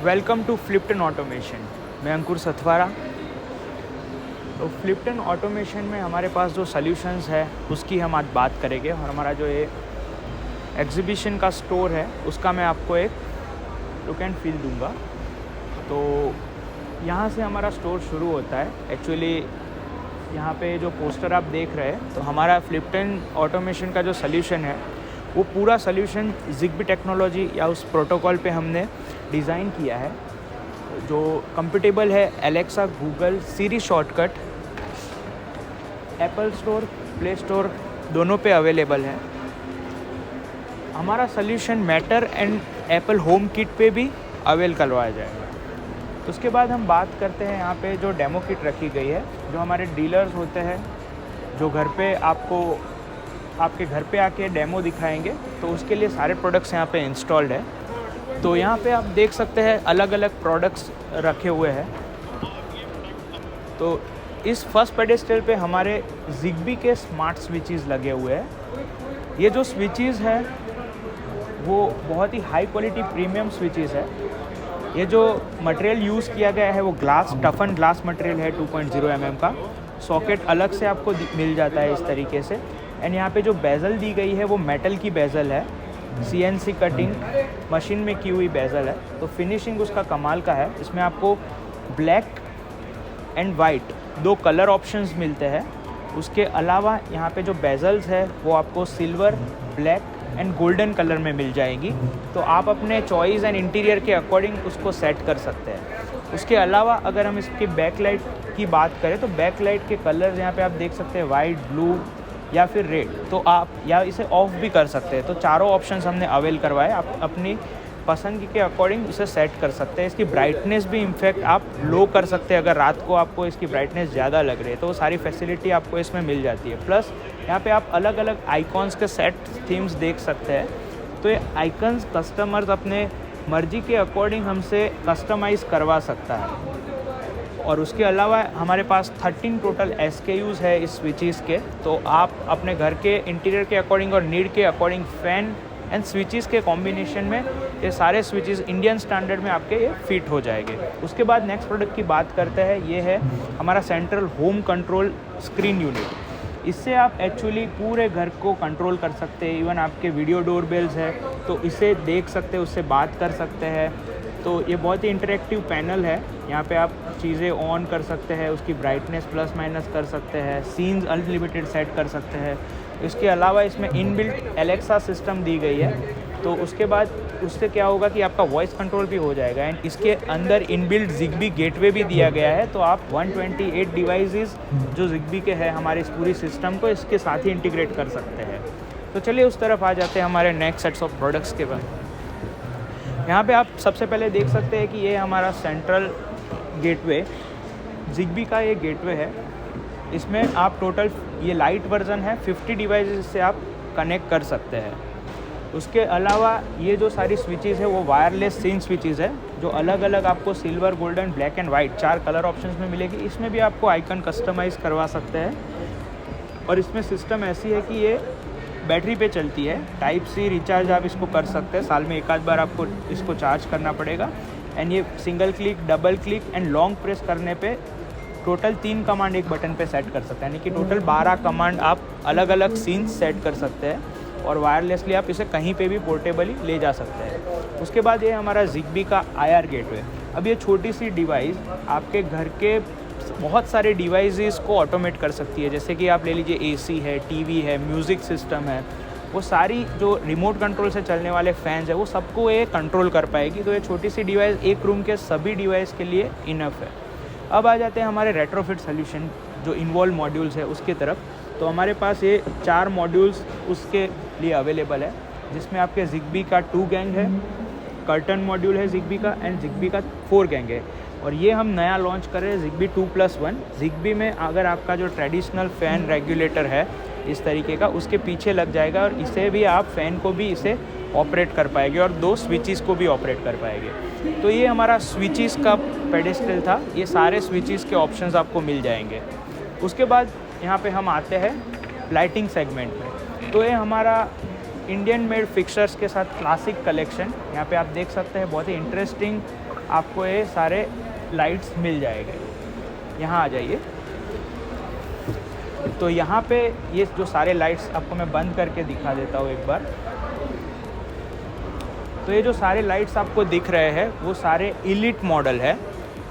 Welcome to फ्लिप्टन automation. मैं अंकुर सथवारा। तो फ्लिप्टन automation में हमारे पास जो सॉल्यूशंस है उसकी हम आज बात करेंगे, और हमारा जो ये एग्जीबिशन का स्टोर है उसका मैं आपको एक लुक एंड फील दूंगा। तो यहाँ से हमारा स्टोर शुरू होता है। एक्चुअली यहाँ पे जो पोस्टर आप देख रहे हैं, तो हमारा फ्लिप्टन ऑटोमेशन का जो सॉल्यूशन है वो पूरा सॉल्यूशन ZigBee टेक्नोलॉजी या उस प्रोटोकॉल पे हमने डिज़ाइन किया है, जो कंपेटेबल है Alexa, Google, Siri shortcut, Apple Store, Play Store दोनों पे अवेलेबल है। हमारा solution Matter and Apple Home Kit पे भी अवेल करवाया जाएगा। उसके बाद हम बात करते हैं यहाँ पे जो डेमो किट रखी गई है, जो हमारे डीलर्स होते हैं जो घर पे आपके घर पे आके डेमो दिखाएंगे, तो उसके लिए सारे प्रोडक्ट्स यहाँ पे इंस्टॉल्ड है। तो यहाँ पे आप देख सकते हैं अलग अलग प्रोडक्ट्स रखे हुए हैं। तो इस फर्स्ट पेडेस्टल पे हमारे ZigBee के स्मार्ट स्विचेस लगे हुए हैं। ये जो स्विचेस है वो बहुत ही हाई क्वालिटी प्रीमियम स्विचेस है। ये जो मटेरियल यूज़ किया गया है वो ग्लास, टफन ग्लास मटेरियल है 2.0 mm का। सॉकेट अलग से आपको मिल जाता है इस तरीके से। एंड यहाँ पे जो बेजल दी गई है वो मेटल की बेजल है, CNC कटिंग मशीन में की हुई बेजल है। तो फिनिशिंग उसका कमाल का है। इसमें आपको ब्लैक एंड वाइट दो कलर ऑप्शंस मिलते हैं। उसके अलावा यहाँ पे जो बेजल्स है वो आपको silver, black and golden colour में मिल जाएगी। तो आप अपने चॉइस एंड इंटीरियर के अकॉर्डिंग उसको सेट कर सकते हैं। उसके अलावा अगर हम इसकी बैकलाइट की बात करें, तो बैकलाइट के कलर्स यहाँ पे आप देख सकते हैं, वाइट, ब्लू या फिर रेड। तो आप या इसे ऑफ भी कर सकते हैं। तो चारों ऑप्शंस हमने अवेल करवाए। आप अपनी पसंद के अकॉर्डिंग इसे सेट कर सकते हैं। इसकी ब्राइटनेस भी इनफैक्ट आप लो कर सकते हैं। अगर रात को आपको इसकी ब्राइटनेस ज़्यादा लग रही है तो वो सारी फैसिलिटी आपको इसमें मिल जाती है। प्लस यहाँ पे आप अलग अलग आइकॉन्स के सेट थीम्स देख सकते हैं। तो ये आइकन्स कस्टमर्स अपने मर्जी के अकॉर्डिंग हमसे कस्टमाइज़ करवा सकता है। और उसके अलावा हमारे पास 13 टोटल SKUs है इस स्विचेस के। तो आप अपने घर के इंटीरियर के अकॉर्डिंग और नीड के अकॉर्डिंग फ़ैन एंड स्विचेस के कॉम्बिनेशन में ये सारे स्विचेस इंडियन स्टैंडर्ड में आपके ये फिट हो जाएंगे। उसके बाद नेक्स्ट प्रोडक्ट की बात करते हैं। ये है हमारा central home control screen unit. इससे आप एक्चुअली पूरे घर को कंट्रोल कर सकते हैं। इवन आपके वीडियो डोरबेल्स है तो इसे देख सकते हैं, उससे बात कर सकते हैं। तो ये बहुत ही इंटरेक्टिव पैनल है। यहाँ पे आप चीज़ें ऑन कर सकते हैं, उसकी ब्राइटनेस प्लस माइनस कर सकते हैं, सीन्स अनलिमिटेड सेट कर सकते हैं। इसके अलावा इसमें इनबिल्ट एलेक्सा सिस्टम दी गई है। तो उसके बाद उससे क्या होगा कि आपका वॉइस कंट्रोल भी हो जाएगा। एंड इसके अंदर इनबिल्ट ZigBee गेटवे भी दिया गया है। तो आप 128 डिवाइसेस जो ZigBee के हैं हमारे इस पूरी सिस्टम को इसके साथ ही इंटीग्रेट कर सकते हैं। तो चलिए उस तरफ आ जाते हैं हमारे नेक्स्ट सेट्स ऑफ प्रोडक्ट्स के बाद। यहाँ पे आप सबसे पहले देख सकते हैं कि ये हमारा सेंट्रल गेटवे ZigBee का ये गेटवे है। इसमें आप टोटल, ये लाइट वर्जन है, 50 डिवाइसेस से आप कनेक्ट कर सकते हैं। उसके अलावा ये जो सारी स्विचेस है वो वायरलेस सीन स्विचेस है, जो अलग अलग आपको silver, golden, black and white 4 colour options में मिलेगी। इसमें भी आपको आइकन कस्टमाइज़ करवा सकते हैं। और इसमें सिस्टम ऐसी है कि ये बैटरी पे चलती है। टाइप C रिचार्ज आप इसको कर सकते हैं। साल में एक आध बार आपको इसको चार्ज करना पड़ेगा। एंड ये single click, double click and long press करने पे टोटल 3 कमांड एक बटन पे सेट कर सकते हैं। यानी कि टोटल 12 कमांड आप अलग अलग सीन्स सेट कर सकते हैं। और वायरलेसली आप इसे कहीं पे भी पोर्टेबली ले जा सकते हैं। उसके बाद ये हमारा ZigBee का IR गेटवे। अब ये छोटी सी डिवाइस आपके घर के बहुत सारे डिवाइसेस को ऑटोमेट कर सकती है। जैसे कि आप ले लीजिए AC है, TV है, म्यूज़िक सिस्टम है, वो सारी जो रिमोट कंट्रोल से चलने वाले फैंस है वो सबको ये कंट्रोल कर पाएगी। तो ये छोटी सी डिवाइस एक रूम के सभी डिवाइस के लिए इनफ है। अब आ जाते हैं हमारे रेट्रोफिट सोल्यूशन जो इन्वॉल्व मॉड्यूल्स है उसकी तरफ। तो हमारे पास ये 4 मॉड्यूल्स उसके लिए अवेलेबल है, जिसमें आपके ZigBee का 2 गैंग है, कर्टन मॉड्यूल है ZigBee का, एंड ZigBee का 4 गैंग है। और ये हम नया लॉन्च कर रहे हैं ZigBee 2+1। ZigBee में अगर आपका जो ट्रेडिशनल फ़ैन रेगुलेटर है इस तरीके का, उसके पीछे लग जाएगा और इसे भी आप फ़ैन को भी इसे ऑपरेट कर पाएंगे और 2 स्विचेस को भी ऑपरेट कर पाएंगे। तो ये हमारा स्विचेस का पेडेस्टल था। ये सारे स्विचेस के ऑप्शंस आपको मिल जाएंगे। उसके बाद यहाँ पे हम आते हैं लाइटिंग सेगमेंट में। तो ये हमारा इंडियन मेड फिक्सर्स के साथ क्लासिक कलेक्शन, यहाँ पे आप देख सकते हैं बहुत ही इंटरेस्टिंग आपको ये सारे लाइट्स मिल जाएंगे। यहाँ आ जाइए। तो यहाँ पे ये जो सारे लाइट्स आपको मैं बंद करके दिखा देता हूँ एक बार। तो ये जो सारे लाइट्स आपको दिख रहे हैं वो सारे इलीट मॉडल है।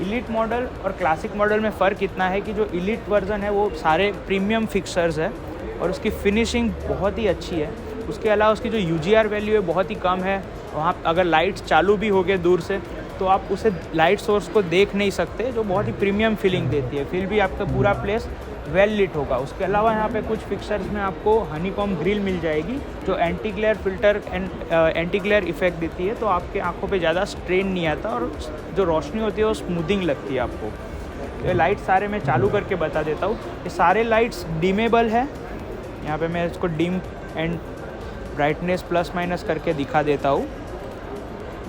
इलीट मॉडल और क्लासिक मॉडल में फ़र्क इतना है कि जो इलीट वर्जन है वो सारे प्रीमियम फिक्सर्स है और उसकी फिनिशिंग बहुत ही अच्छी है। उसके अलावा उसकी जो UGR वैल्यू है बहुत ही कम है। वहाँ अगर लाइट्स चालू भी हो गए दूर से तो आप उसे लाइट सोर्स को देख नहीं सकते, जो बहुत ही प्रीमियम फीलिंग देती है। फिर भी आपका पूरा प्लेस वेल लिट होगा। उसके अलावा यहाँ पे कुछ फिक्सर्स में आपको हनीकॉम ग्रिल मिल जाएगी जो anti glare filter and anti glare effect देती है, तो आपके आंखों पे ज़्यादा स्ट्रेन नहीं आता और जो रोशनी होती है वो स्मूथिंग लगती है आपको। ये लाइट सारे मैं चालू करके बता देता हूँ। ये सारे लाइट्स डिमेबल है। यहाँ पे मैं इसको dim and brightness plus minus करके दिखा देता हूँ।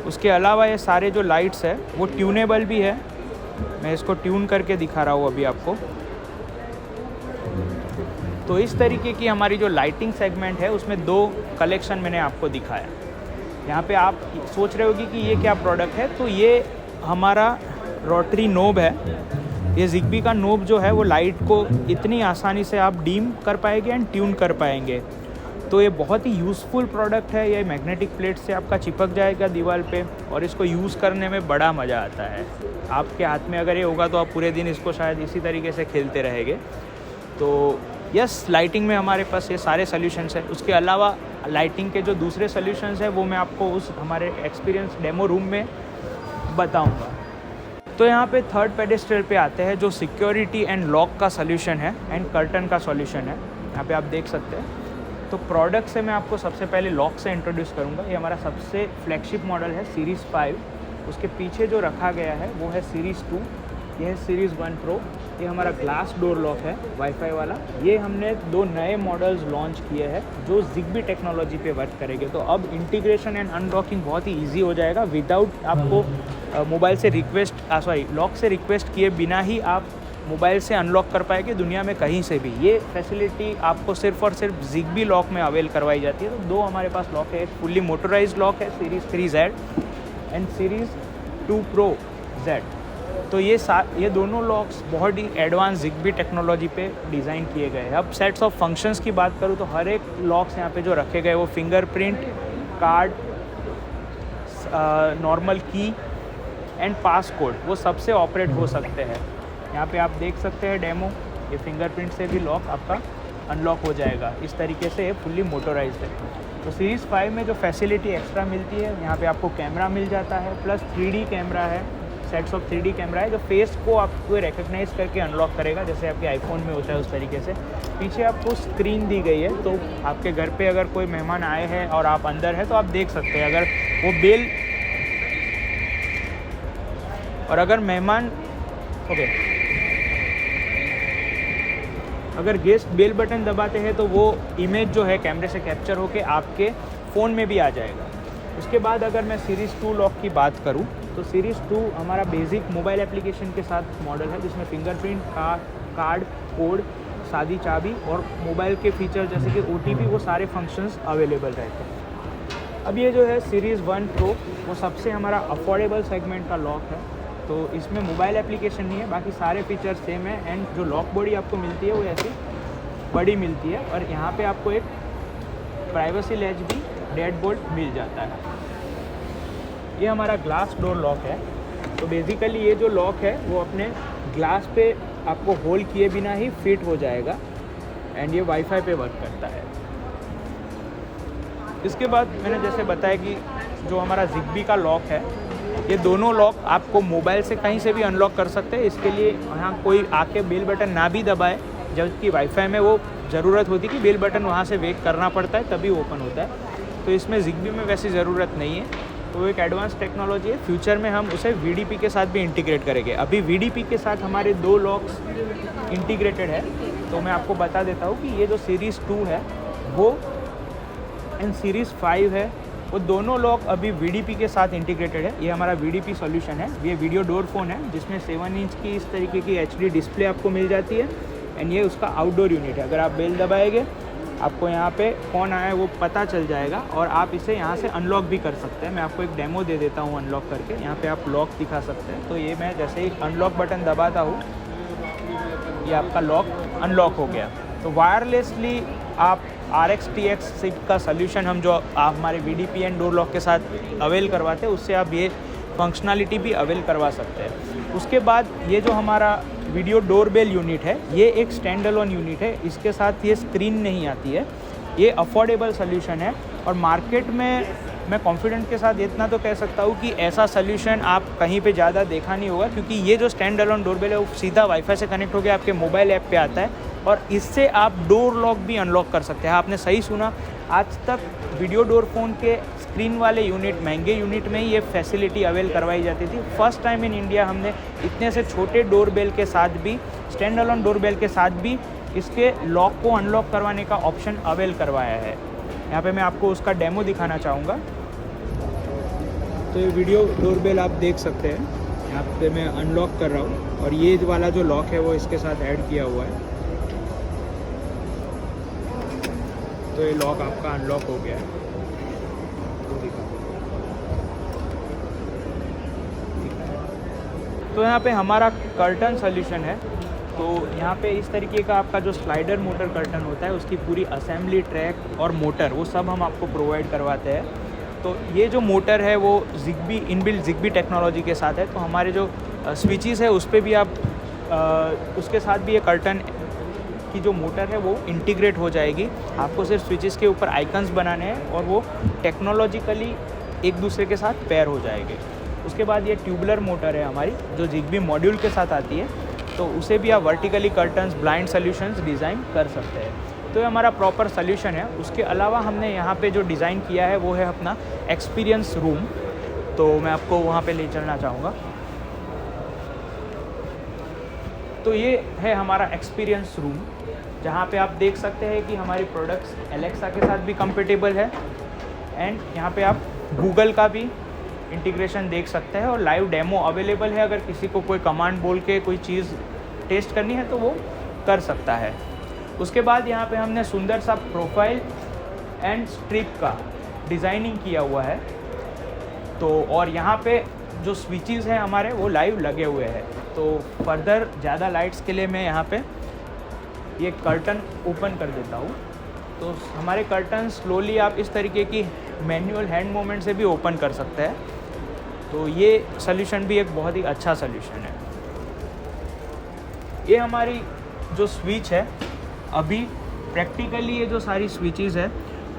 उसके अलावा ये सारे जो लाइट्स है वो ट्यूनेबल भी है। मैं इसको ट्यून करके दिखा रहा हूँ अभी आपको। तो इस तरीके की हमारी जो लाइटिंग सेगमेंट है उसमें 2 कलेक्शन मैंने आपको दिखाया। यहाँ पे आप सोच रहे होगी कि ये क्या प्रोडक्ट है, तो ये हमारा रोटरी नोब है। ये ZigBee का नोब जो है वो लाइट को इतनी आसानी से आप डीम कर पाएंगे एंड ट्यून कर पाएंगे। तो ये बहुत ही यूज़फुल प्रोडक्ट है। ये मैग्नेटिक प्लेट से आपका चिपक जाएगा दीवार पे और इसको यूज़ करने में बड़ा मज़ा आता है। आपके हाथ में अगर ये होगा तो आप पूरे दिन इसको शायद इसी तरीके से खेलते रहेंगे। तो यस, लाइटिंग में हमारे पास ये सारे सॉल्यूशंस हैं। उसके अलावा लाइटिंग के जो दूसरे सॉल्यूशंस हैं वो मैं आपको उस हमारे एक्सपीरियंस डेमो रूम में बताऊंगा। तो यहाँ पे थर्ड पेडेस्ट्रियल पे आते हैं जो सिक्योरिटी एंड लॉक का सॉल्यूशन है एंड कर्टन का सॉल्यूशन है। यहाँ पे आप देख सकते हैं। तो प्रोडक्ट से मैं आपको सबसे पहले लॉक से इंट्रोड्यूस करूँगा। ये हमारा सबसे फ्लैगशिप मॉडल है सीरीज़ 5। उसके पीछे जो रखा गया है वो है सीरीज़ 2, ये है सीरीज़ 1 प्रो। ये हमारा ग्लास डोर लॉक है वाईफाई वाला। ये हमने 2 नए मॉडल्स लॉन्च किए हैं जो ZigBee टेक्नोलॉजी पे वर्क करेंगे। तो अब इंटीग्रेशन एंड अनलॉकिंग बहुत ही ईजी हो जाएगा विदाउट आपको मोबाइल से लॉक से रिक्वेस्ट किए बिना ही आप मोबाइल से अनलॉक कर पाएंगे दुनिया में कहीं से भी। ये फैसिलिटी आपको सिर्फ और सिर्फ ZigBee लॉक में अवेल करवाई जाती है। तो 2 हमारे पास लॉक है। एक फुल्ली मोटराइज्ड लॉक है series 3Z and series 2 Pro Z। तो ये दोनों लॉक्स बहुत ही एडवांस ZigBee टेक्नोलॉजी पे डिज़ाइन किए गए हैं। अब सेट्स ऑफ फंक्शंस की बात करूँ तो हर एक लॉक्स यहाँ पे जो रखे गए वो फिंगरप्रिंट, कार्ड, नॉर्मल की एंड पास कोड वो सबसे ऑपरेट हो सकते हैं। यहाँ पे आप देख सकते हैं डेमो। ये फिंगरप्रिंट से भी लॉक आपका अनलॉक हो जाएगा। इस तरीके से ये फुल्ली मोटराइज्ड है। तो सीरीज़ 5 में जो फैसिलिटी एक्स्ट्रा मिलती है, यहाँ पे आपको कैमरा मिल जाता है प्लस 3D कैमरा है। सेट्स ऑफ 3D कैमरा है जो फेस को आपको रिकग्नाइज करके अनलॉक करेगा, जैसे आपके आईफोन में होता है उस तरीके से। पीछे आपको स्क्रीन दी गई है, तो आपके घर पे अगर कोई मेहमान आए हैं और आप अंदर हैं तो आप देख सकते हैं। अगर वो बेल और अगर मेहमान अगर गेस्ट बेल बटन दबाते हैं तो वो इमेज जो है कैमरे से कैप्चर होके आपके फ़ोन में भी आ जाएगा। उसके बाद अगर मैं सीरीज़ 2 लॉक की बात करूं तो सीरीज़ 2 हमारा बेसिक मोबाइल एप्लीकेशन के साथ मॉडल है जिसमें फिंगरप्रिंट, कार्ड, कोड, सादी चाबी और मोबाइल के फीचर जैसे कि OTP वो सारे फंक्शंस अवेलेबल रहते हैं। अब ये जो है सीरीज़ 1 प्रो वो सबसे हमारा अफोर्डेबल सेगमेंट का लॉक है। तो इसमें मोबाइल एप्लीकेशन नहीं है, बाकी सारे फीचर्स सेम है एंड जो लॉक बॉडी आपको मिलती है वो ऐसी बड़ी मिलती है और यहाँ पे आपको एक प्राइवेसी लैच भी डेड बोल्ट मिल जाता है। ये हमारा ग्लास डोर लॉक है। तो बेसिकली ये जो लॉक है वो अपने ग्लास पे आपको होल्ड किए बिना ही फिट हो जाएगा एंड ये वाईफाई पे वर्क करता है। इसके बाद मैंने जैसे बताया कि जो हमारा ZigBee का लॉक है, ये दोनों लॉक आपको मोबाइल से कहीं से भी अनलॉक कर सकते हैं। इसके लिए यहाँ कोई आके बेल बटन ना भी दबाए, जबकि वाईफाई में वो ज़रूरत होती है कि बेल बटन वहाँ से वेट करना पड़ता है तभी ओपन होता है। तो इसमें ZigBee में वैसी ज़रूरत नहीं है। तो एक एडवांस टेक्नोलॉजी है। फ्यूचर में हम उसे VDP के साथ भी इंटीग्रेट करेंगे। अभी VDP के साथ हमारे 2 लॉक्स इंटीग्रेटेड है। तो मैं आपको बता देता हूँ कि ये जो सीरीज़ 2 है वो एंड सीरीज़ 5 है वो दोनों लॉक अभी VDP के साथ इंटीग्रेटेड है। ये हमारा VDP सॉल्यूशन है। ये वीडियो डोर फ़ोन है जिसमें 7 इंच की इस तरीके की HD डिस्प्ले आपको मिल जाती है एंड ये उसका आउटडोर यूनिट है। अगर आप बेल दबाएंगे आपको यहाँ पे कौन आया है वो पता चल जाएगा और आप इसे यहाँ से अनलॉक भी कर सकते हैं। मैं आपको एक डेमो दे देता हूँ अनलॉक करके। यहाँ पे आप लॉक दिखा सकते हैं। तो ये मैं जैसे ही अनलॉक बटन दबाता हूँ, ये आपका लॉक अनलॉक हो गया। तो वायरलेसली आप RX TX का सल्यूशन हम जो आप हमारे VDP एंड डोर लॉक के साथ अवेल करवाते हैं, उससे आप ये फंक्शनलिटी भी अवेल करवा सकते हैं। उसके बाद ये जो हमारा वीडियो डोरबेल यूनिट है, ये एक स्टैंड अलोन यूनिट है। इसके साथ ये स्क्रीन नहीं आती है। ये अफोर्डेबल सोल्यूशन है और मार्केट में मैं कॉन्फिडेंट के साथ इतना तो कह सकता हूँ कि ऐसा सोल्यूशन आप कहीं पे ज़्यादा देखा नहीं होगा, क्योंकि ये जो स्टैंड अलोन डोरबेल है वो सीधा वाईफाई से कनेक्ट होकर आपके मोबाइल ऐप पे आता है और इससे आप डोर लॉक भी अनलॉक कर सकते हैं। आपने सही सुना, आज तक वीडियो डोर फोन के स्क्रीन वाले यूनिट, महंगे यूनिट में ही ये फैसिलिटी अवेल करवाई जाती थी। फर्स्ट टाइम इन इंडिया हमने इतने से छोटे डोरबेल के साथ भी, स्टैंड अलोन डोरबेल के साथ भी इसके लॉक को अनलॉक करवाने का ऑप्शन अवेल करवाया है। यहाँ पे मैं आपको उसका डेमो दिखाना चाहूँगा। तो ये वीडियो डोरबेल आप देख सकते हैं। यहाँ पे मैं अनलॉक कर रहा हूँ और ये वाला जो लॉक है वो इसके साथ ऐड किया हुआ है। तो ये लॉक आपका अनलॉक हो गया है। तो यहाँ पे हमारा कर्टन सॉल्यूशन है। तो यहाँ पे इस तरीके का आपका जो स्लाइडर मोटर कर्टन होता है, उसकी पूरी असेंबली, ट्रैक और मोटर वो सब हम आपको प्रोवाइड करवाते हैं। तो ये जो मोटर है वो ZigBee इनबिल्ट ZigBee टेक्नोलॉजी के साथ है। तो हमारे जो स्विचेस है उस पर भी आप उसके साथ भी ये कर्टन की जो मोटर है वो इंटीग्रेट हो जाएगी। आपको सिर्फ स्विचेस के ऊपर आइकन्स बनाने हैं और वो टेक्नोलॉजिकली एक दूसरे के साथ पेयर हो जाएंगे। उसके बाद ये ट्यूबुलर मोटर है हमारी, जो ZigBee मॉड्यूल के साथ आती है। तो उसे भी आप vertically curtains, blind solutions design कर सकते हैं। तो ये हमारा प्रॉपर सॉल्यूशन है। उसके अलावा हमने यहाँ पे जो डिज़ाइन किया है वो है अपना एक्सपीरियंस रूम। तो मैं आपको वहाँ पे ले चलना चाहूँगा। तो ये है हमारा एक्सपीरियंस रूम, जहाँ पे आप देख सकते हैं कि हमारी प्रोडक्ट्स एलेक्सा के साथ भी कंपेटेबल है एंड यहाँ पे आप गूगल का भी इंटीग्रेशन देख सकते हैं और लाइव डेमो अवेलेबल है। अगर किसी को कोई कमांड बोल के कोई चीज़ टेस्ट करनी है तो वो कर सकता है। उसके बाद यहाँ पे हमने सुंदर सा प्रोफाइल एंड स्ट्रिप का डिज़ाइनिंग किया हुआ है। तो और यहाँ पे जो स्विचेस हैं हमारे वो लाइव लगे हुए हैं। तो फर्दर ज़्यादा लाइट्स के लिए मैं यहाँ पे ये कर्टन ओपन कर देता हूँ। तो हमारे कर्टन स्लोली आप इस तरीके की मैनुअल हैंड मूवमेंट से भी ओपन कर सकते हैं। तो ये सॉल्यूशन भी एक बहुत ही अच्छा सॉल्यूशन है। ये हमारी जो स्विच है, अभी प्रैक्टिकली ये जो सारी स्विचेस है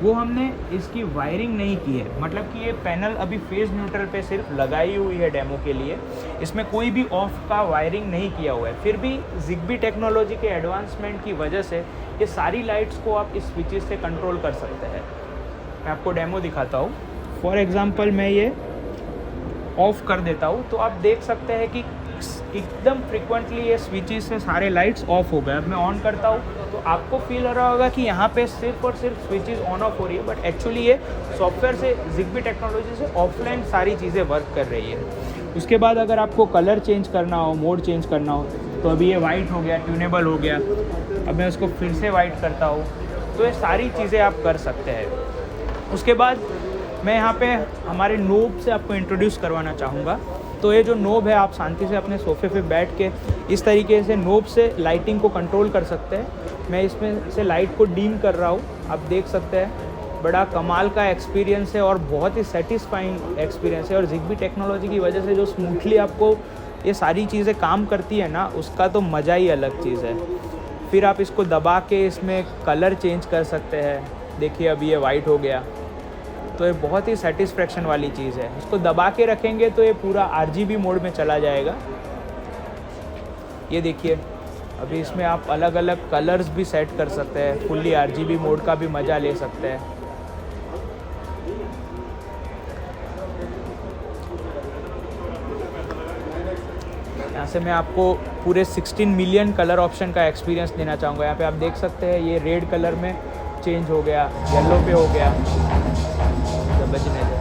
वो हमने इसकी वायरिंग नहीं की है। मतलब कि ये पैनल अभी फेज़ न्यूट्रल पे सिर्फ लगाई हुई है डेमो के लिए। इसमें कोई भी ऑफ का वायरिंग नहीं किया हुआ है। फिर भी ZigBee टेक्नोलॉजी के एडवांसमेंट की वजह से ये सारी लाइट्स को आप इस स्विचेस से कंट्रोल कर सकते हैं। मैं आपको डेमो दिखाता हूँ। फॉर एग्ज़ाम्पल मैं ये ऑफ़ कर देता हूँ तो आप देख सकते हैं कि एकदम फ्रिक्वेंटली ये स्विचेस से सारे लाइट्स ऑफ हो गए। अब मैं ऑन करता हूँ तो आपको फील हो रहा होगा कि यहाँ पे सिर्फ और सिर्फ स्विचेस ऑन ऑफ हो रही है, बट एक्चुअली ये सॉफ्टवेयर से ZigBee टेक्नोलॉजी से ऑफलाइन सारी चीज़ें वर्क कर रही है। उसके बाद अगर आपको कलर चेंज करना हो, मोड चेंज करना हो, तो अभी ये वाइट हो गया, ट्यूनेबल हो गया। अब मैं उसको फिर से वाइट करता हूँ। तो ये सारी चीज़ें आप कर सकते हैं। उसके बाद मैं यहाँ पे हमारे नोब से आपको इंट्रोड्यूस करवाना चाहूँगा। तो ये जो नोब है, आप शांति से अपने सोफ़े पे बैठ के इस तरीके से नोब से लाइटिंग को कंट्रोल कर सकते हैं। मैं इसमें से लाइट को डीम कर रहा हूँ, आप देख सकते हैं। बड़ा कमाल का एक्सपीरियंस है और बहुत ही सेटिस्फाइंग एक्सपीरियंस है। और ZigBee टेक्नोलॉजी की वजह से जो स्मूथली आपको ये सारी चीज़ें काम करती है ना, उसका तो मज़ा ही अलग चीज़ है। फिर आप इसको दबा के इसमें कलर चेंज कर सकते हैं। देखिए अभी ये वाइट हो गया। तो ये बहुत ही सेटिस्फेक्शन वाली चीज़ है। इसको दबा के रखेंगे तो ये पूरा RGB मोड में चला जाएगा। ये देखिए अभी इसमें आप अलग अलग कलर्स भी सेट कर सकते हैं। फुल्ली RGB मोड का भी मज़ा ले सकते हैं। यहाँ से मैं आपको पूरे 16 मिलियन कलर ऑप्शन का एक्सपीरियंस देना चाहूँगा। यहाँ पे आप देख सकते हैं ये रेड कलर में चेंज हो गया, येलो पे हो गया। बचने दे।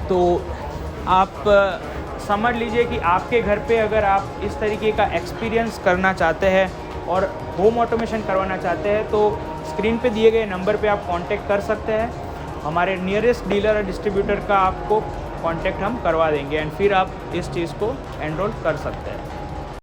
तो आप समझ लीजिए कि आपके घर पे अगर आप इस तरीके का एक्सपीरियंस करना चाहते हैं और होम ऑटोमेशन करवाना चाहते हैं तो स्क्रीन पे दिए गए नंबर पे आप कांटेक्ट कर सकते हैं। हमारे नियरेस्ट डीलर और डिस्ट्रीब्यूटर का आपको कांटेक्ट हम करवा देंगे एंड फिर आप इस चीज़ को एनरोल कर सकते हैं।